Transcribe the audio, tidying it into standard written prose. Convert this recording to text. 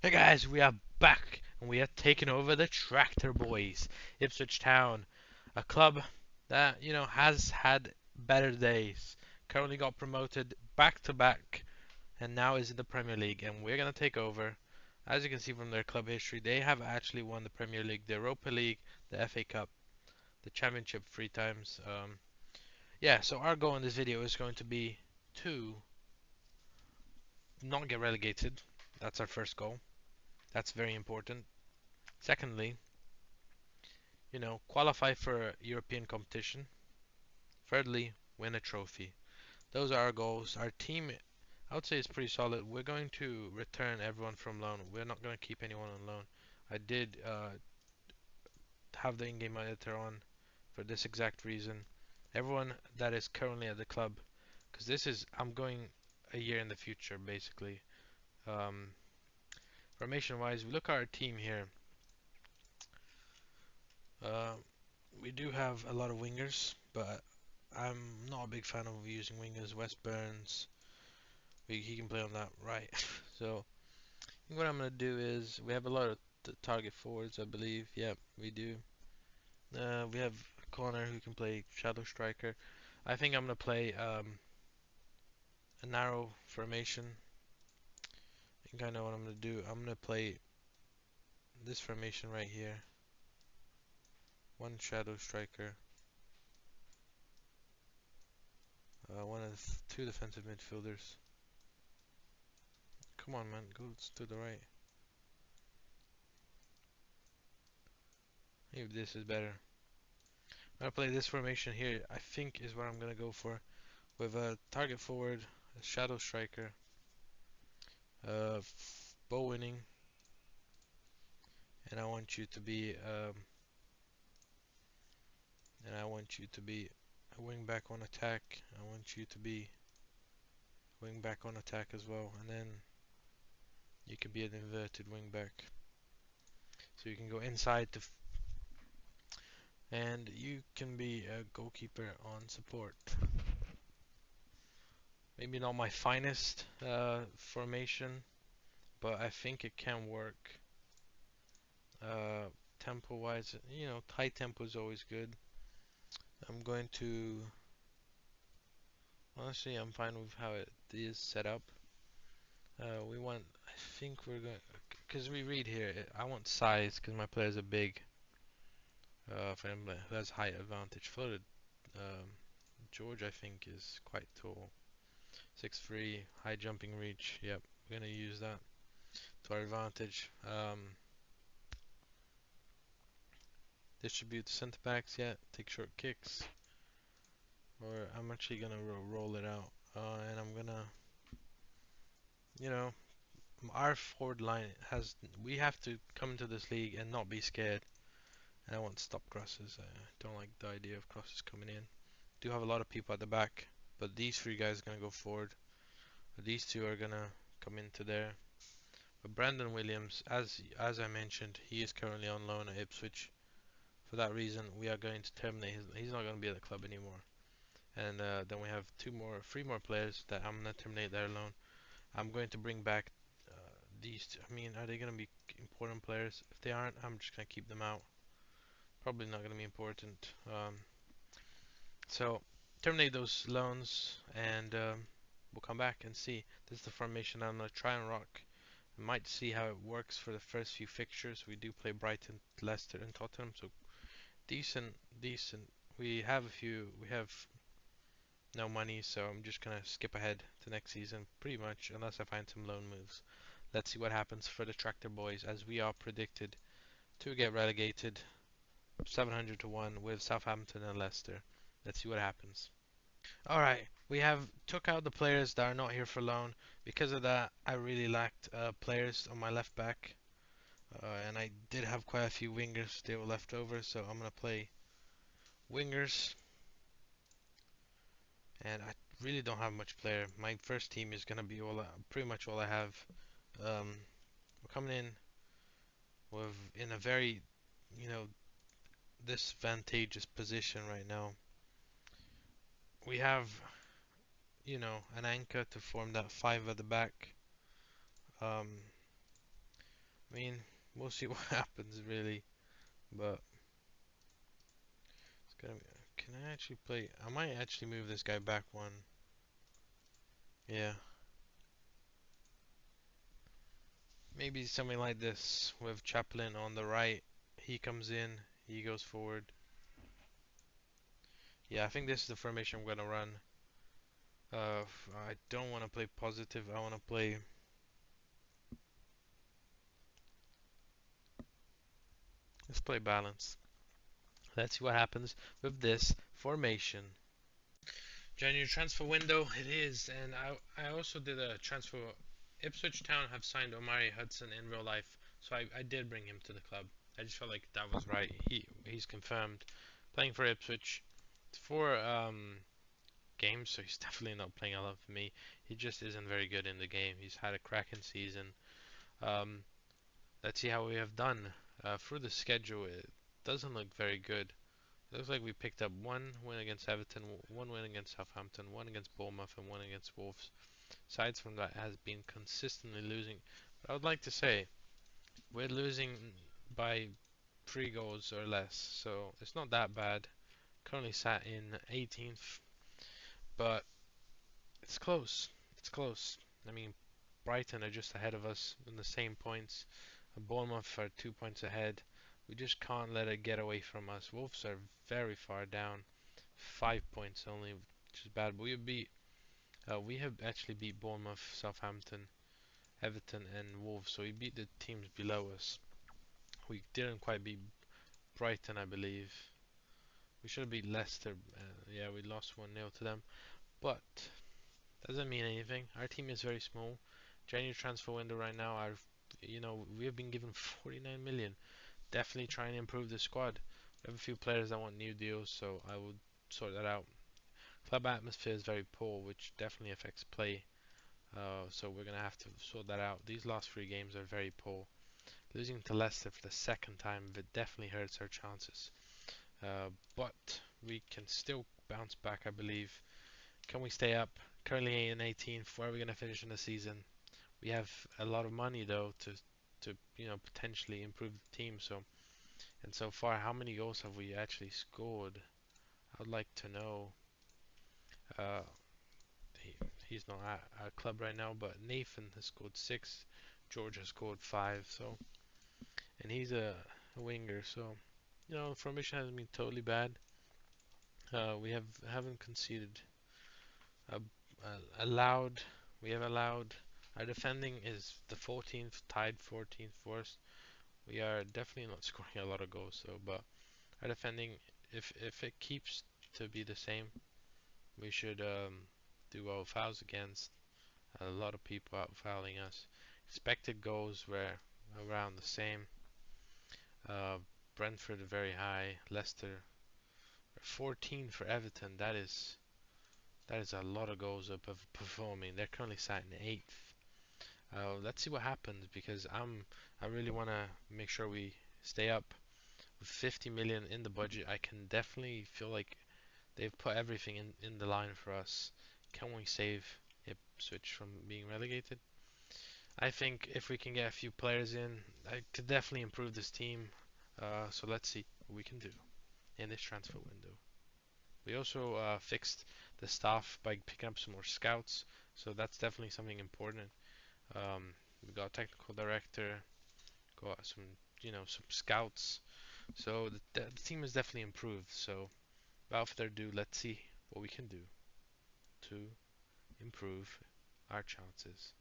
Hey guys, we are back and we are taking over the Tractor Boys, Ipswich Town, a club that has had better days. Currently got promoted back to back and now is in the Premier League, and we're gonna take over. As you can see from their club history, they have actually won the Premier League, the Europa League, the FA Cup, the Championship 3 times. Yeah, so our goal in this video is going to be to not get relegated. That's our first goal. That's very important. Secondly, qualify for European competition. Thirdly, win a trophy. Those are our goals. Our team, I would say, is pretty solid. We're going to return everyone from loan. We're not going to keep anyone on loan. I did have the in-game editor on for this exact reason. Everyone that is currently at the club, because I'm going a year in the future, basically. Um, Formation-wise, we look at our team here. Uh, we do have a lot of wingers, but I'm not a big fan of using wingers. West Burns, he can play on that right. So what I'm gonna do is we have a lot of target forwards, I believe. Yep, we do. We have Connor who can play shadow striker. I think I'm gonna play a narrow formation. I think I know what I'm gonna do. I'm gonna play this formation right here. One shadow striker. One of two defensive midfielders. Come on, man, go to the right. Maybe this is better. I'm gonna play this formation here. I think is what I'm gonna go for, with a target forward, a shadow striker, ball winning, and I want you to be a wing back on attack. I want you to be wing back on attack as well, and then you can be an inverted wing back, so you can go inside and you can be a goalkeeper on support. Maybe not my finest formation, but I think it can work. Tempo wise, high tempo is always good. I'm going to, honestly, I'm fine with how it is set up. I think we're going, because we read here, I want size because my players are big. For him who has height advantage. Floated, um, George I think is quite tall. 6'3", high jumping reach. Yep, we're gonna use that to our advantage. Distribute the centre backs, yeah, take short kicks. Or I'm actually gonna roll it out, and I'm gonna, you know, our forward line we have to come into this league and not be scared. And I want to stop crosses. I don't like the idea of crosses coming in. Do have a lot of people at the back, but these three guys are gonna go forward. These two are gonna come into there. But Brandon Williams, as I mentioned, he is currently on loan at Ipswich. For that reason, we are going to terminate he's not going to be at the club anymore. And then we have three more players that I'm gonna terminate their loan. I'm going to bring back these two. I mean, are they going to be important players? If they aren't, I'm just going to keep them out. Probably not going to be important. So terminate those loans, and we'll come back and see. This is the formation I'm going to try and rock. I might see how it works for the first few fixtures. We do play Brighton, Leicester, and Tottenham, so decent, decent. We have no money, so I'm just gonna skip ahead to next season, pretty much, unless I find some loan moves. Let's see what happens for the Tractor Boys, as we are predicted to get relegated 700 to 1 with Southampton and Leicester. Let's see what happens. Alright, we have took out the players that are not here for loan. Because of that, I really lacked players on my left back. And I did have quite a few wingers still left over, so I'm going to play wingers. And I really don't have much player. My first team is going to be pretty much all I have. We're coming in in a very, disadvantageous position right now. We have, an anchor to form that five at the back. Um, mean, we'll see what happens really, but it's gonna be. Can I actually play? I might actually move this guy back one. Yeah, maybe something like this with Chaplin on the right. He comes in, he goes forward. Yeah, I think this is the formation I'm gonna run. I don't want to play positive. I want to play. Let's play balance. Let's see what happens with this formation. January transfer window it is, and I also did a transfer. Ipswich Town have signed Omari Hudson in real life, so I did bring him to the club. I just felt like that was right. He's confirmed playing for Ipswich. It's 4 games, so he's definitely not playing a lot for me. He just isn't very good in the game. He's had a cracking season. Um, let's see how we have done through the schedule. It doesn't look very good. It looks like we picked up 1 win against Everton, 1 win against Southampton, 1 against Bournemouth, and 1 against Wolves. Sides from that has been consistently losing. But I would like to say we're losing by 3 goals or less, so it's not that bad. Currently sat in 18th, but it's close. It's close. I mean, Brighton are just ahead of us in the same points. Bournemouth are 2 points ahead. We just can't let it get away from us. Wolves are very far down, 5 points only, which is bad. But we have actually beat Bournemouth, Southampton, Everton, and Wolves. So we beat the teams below us. We didn't quite beat Brighton, I believe. We should have beat Leicester. Yeah, we lost 1-0 to them. But doesn't mean anything. Our team is very small. January transfer window right now, we have been given 49 million. Definitely try and improve the squad. We have a few players that want new deals, so I would sort that out. Club atmosphere is very poor, which definitely affects play. So we're gonna have to sort that out. These last 3 games are very poor. Losing to Leicester for the second time, it definitely hurts our chances. But we can still bounce back, I believe. Can we stay up? Currently in 18th. Where are we gonna finish in the season? We have a lot of money though to potentially improve the team. So far, how many goals have we actually scored? I would like to know. Uh, he, he's not at our club right now, but Nathan has scored 6. George has scored 5. And he's a winger. So, the formation hasn't been totally bad. We haven't conceded. Uh, allowed. We have allowed. Our defending is the 14th, tied 14th for us. We are definitely not scoring a lot of goals, so but our defending, if it keeps to be the same, we should do well fouls against. A lot of people out fouling us. Expected goals were around the same. Uh, Brentford very high. Leicester 14 for Everton. That is a lot of goals up of performing. They're currently sat in 8th. Let's see what happens because I really want to make sure we stay up. With 50 million in the budget, I can definitely feel like they've put everything in the line for us. Can we save Ipswich from being relegated? I think if we can get a few players in, I could definitely improve this team. So let's see what we can do in this transfer window. We also fixed the staff by picking up some more scouts, so that's definitely something important. We got a technical director, got some scouts. So the team has definitely improved. So without further ado, let's see what we can do to improve our chances.